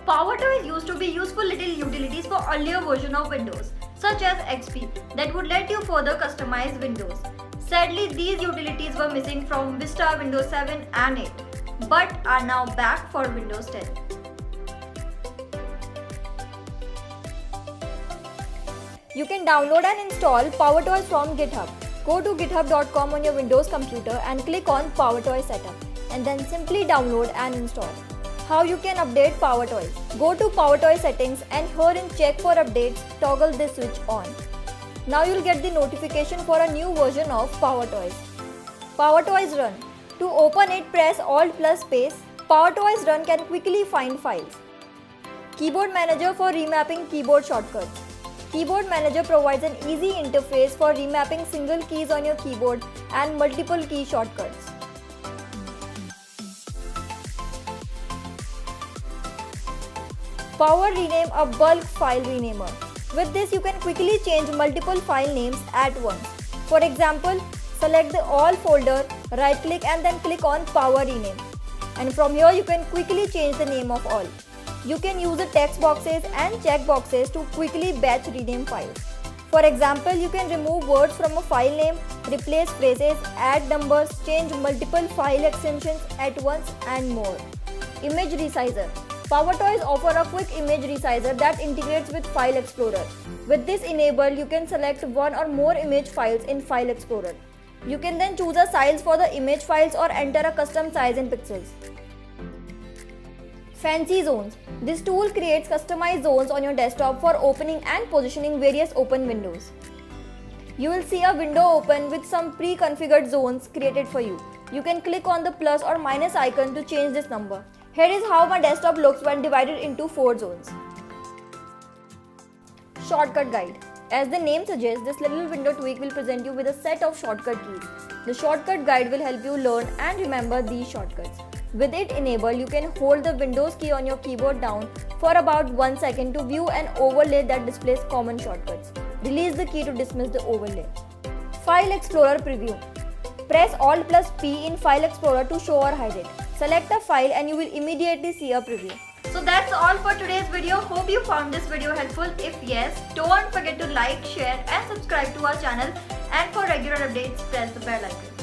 PowerToys used to be useful little utilities for earlier version of Windows, such as XP, that would let you further customize Windows. Sadly, these utilities were missing from Vista, Windows 7 and 8, but are now back for Windows 10. You can download and install PowerToys from GitHub. Go to github.com on your Windows computer and click on PowerToys Setup, and then simply download and install. How you can update PowerToys? Go to PowerToys settings and here in check for updates, toggle this switch on. Now you'll get the notification for a new version of PowerToys. PowerToys Run. To open it, press Alt plus space. PowerToys Run can quickly find files. Keyboard Manager for remapping keyboard shortcuts. Keyboard Manager provides an easy interface for remapping single keys on your keyboard and multiple key shortcuts. Power Rename, a bulk file renamer. With this, you can quickly change multiple file names at once. For example, select the All folder, right click and then click on Power Rename. And from here, you can quickly change the name of all. You can use the text boxes and check boxes to quickly batch rename files. For example, you can remove words from a file name, replace phrases, add numbers, change multiple file extensions at once and more. Image Resizer. PowerToys offer a quick image resizer that integrates with File Explorer. With this enabled, you can select one or more image files in File Explorer. You can then choose a size for the image files or enter a custom size in pixels. Fancy Zones. This tool creates customized zones on your desktop for opening and positioning various open windows. You will see a window open with some pre-configured zones created for you. You can click on the plus or minus icon to change this number. Here is how my desktop looks when divided into 4 zones. Shortcut Guide. As the name suggests, this little window tweak will present you with a set of shortcut keys. The shortcut guide will help you learn and remember these shortcuts. With it enabled, you can hold the Windows key on your keyboard down for about 1 second to view an overlay that displays common shortcuts. Release the key to dismiss the overlay. File Explorer Preview. Press Alt plus P in File Explorer to show or hide it. Select a file and you will immediately see a preview. So that's all for today's video. Hope you found this video helpful. If yes, don't forget to like, share and subscribe to our channel, and for regular updates, press the bell icon.